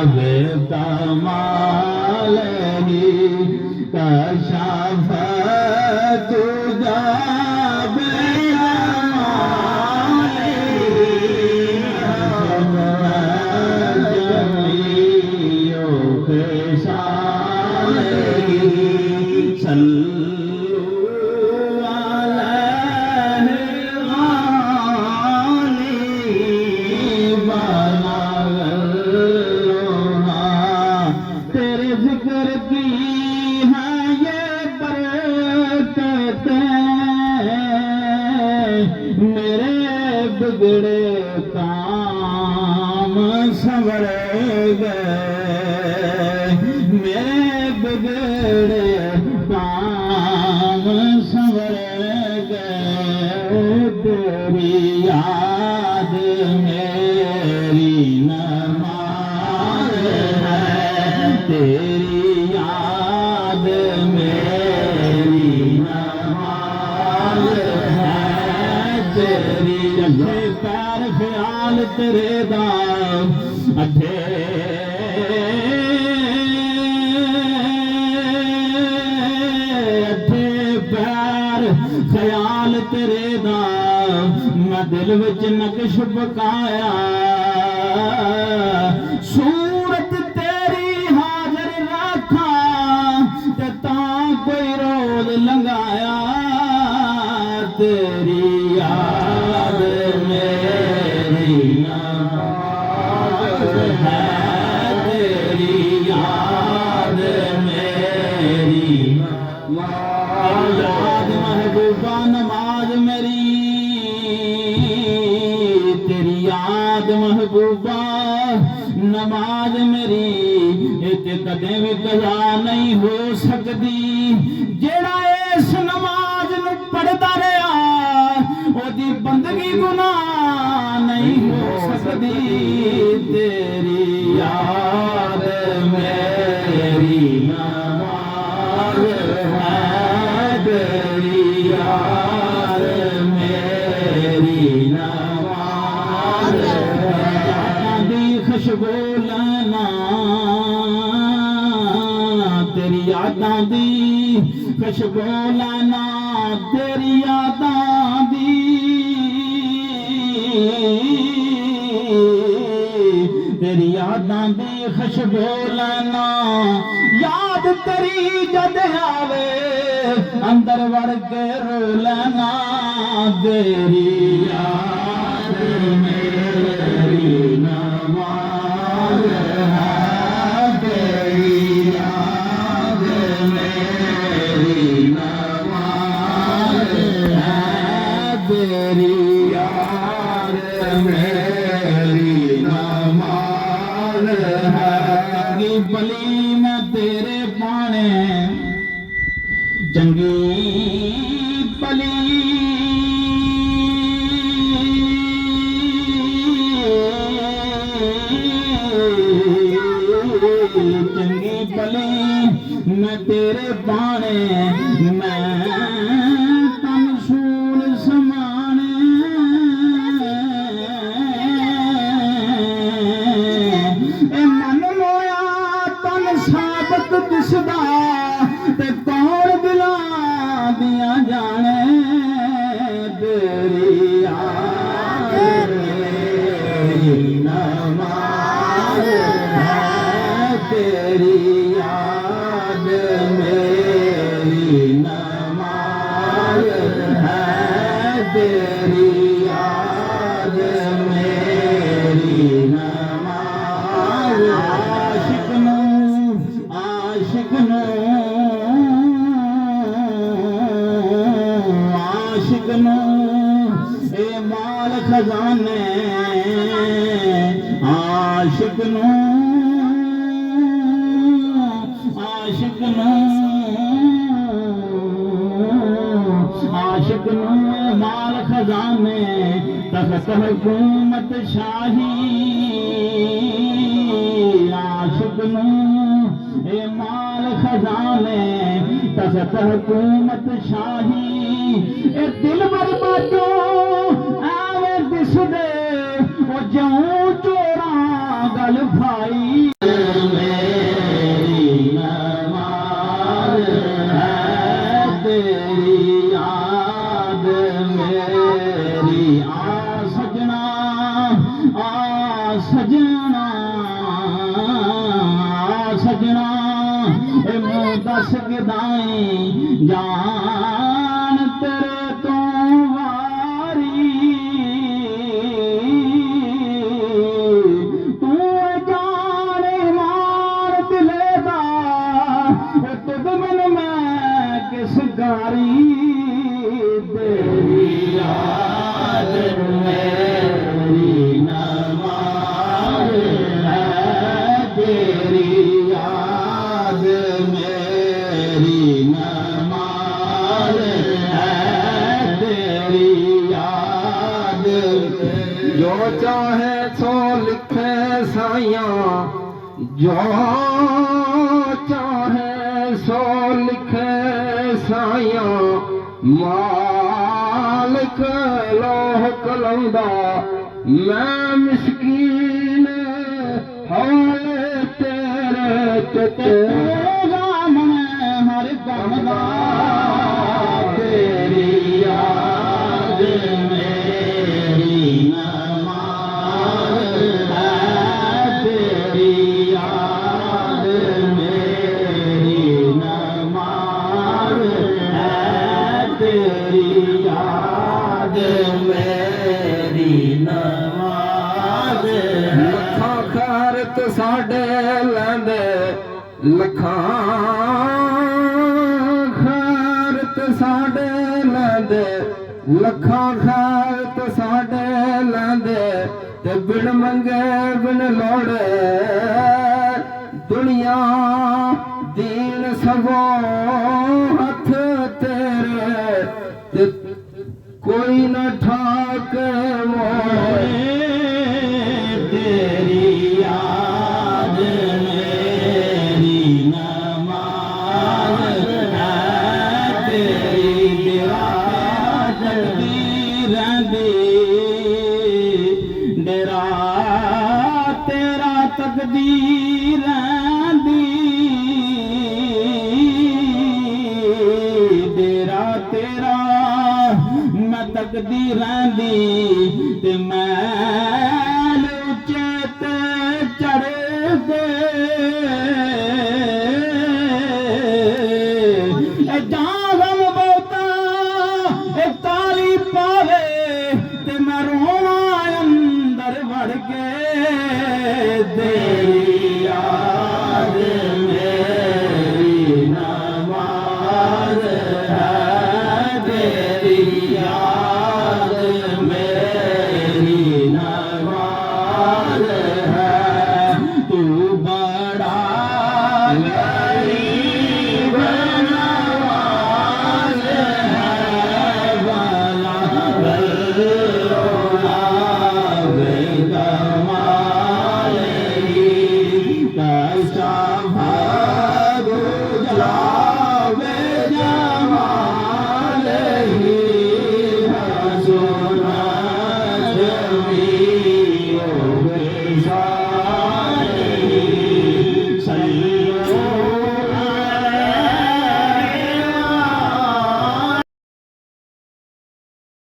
जावे कमाल ही कशाफ तू जावे कमाल ही जमियों के शान ही सल्लू अलैहि तेरे जिक्र की है ये बरकतें मेरे बिगड़े काम संवर गए मेरे बिगड़े काम संवर गए तेरी याद मेरी नमाज है तेरी याद मेरी नमाज है तेरी अठे पैर ख्याल तेरे दाम अठे पैर ख्याल तेरे दाम मैं दिल विच नक्श पकाया सूरत तेरी हाजर रखा ते तां कोई रोज लंघाया तेरी याद मेरी नमाज है तेरी याद मेरी याद महबूबा नमाज मेरी तेरी याद महबूबा नमाज मेरी इते कदे भी कज़ा नहीं हो सकती जेड़ा इस नमाज नूं पढ़दा रहा ओदी बंदगी गुनाह नहीं हो सकती तेरी याद मेरी नमाज है तेरी याद मेरी नमाज है दी खुशबू लेना तेरी यादां दी खुशबू लेना तेरी यादां दी तेरी यादां दी खुशबू लेना याद तेरी जद आवे अंदर वड़ के रो लेना तेरी याद मेरी नमाज है तेरी याद मेरी नमाज है तेरी याद मेरी नमाज है चंगी भली मैं तेरे पाने चंगी भली चंगी भली मैं तेरे पाने मैं तन सूल समाने ए मन मोया तन साबत दिसदा ते कौन दिलां दियां जाने तेरी याद मेरी नमाज है तेरी याद मेरी नमाज है तेरी याद मेरी नमाज आशिक नूं आशिक नूं ए माल खजाने आशिक नूं आशिक नूं माल खजाने तख्त हुकूमत शाही आशिक नूं ए माल खजाने तख्त हुकूमत शाही ए दिल बरबादो आवे दिसदे ओ जऊं चोरा गल भाई सजना मुँह दस गदाई जान तेरे तो वारी तू जान ईमान दिले दा तुद बिन मैं किस गारी तेरी याद मेरी नमाज है तेरी याद मेरी नमाज है तेरी याद जो चाहे सो लिखे साइया जो चाहे सो लिखे साइया मालिक लोह कलंदा मैं मिस्कीन हौले तेरे तेरा मन हर दम दा तेरी याद मेरी नमाज है तेरी याद मेरी नमाज है तेरी याद मेरी नमाज लखा खैरत साडे लैंदे लखा खैरत साडे लैंदे लखा खैरत साडे लैंदे ते बिन मंगे बिन लोड़े दुनिया दीन सबो हथ तेरे ते कोई न ठाक मोए तेरी याद मेरी नमाज है तेरी डेरा तकदीर दी डेरा तेरा तकदीर दी डेरा तेरा मैं तकदीर दी ते मैल उच्चे ते चढ़ दे जागम बहुता ताली पावे ते मैं रोना अंदर वड़ के तेरी याद मेरी नमाज है तेरी याद मेरी नमाज है तू बड़ा गरीब नवाज है वाला रोना बेकमाल कैसा भाग जावे जमाल सोना जमी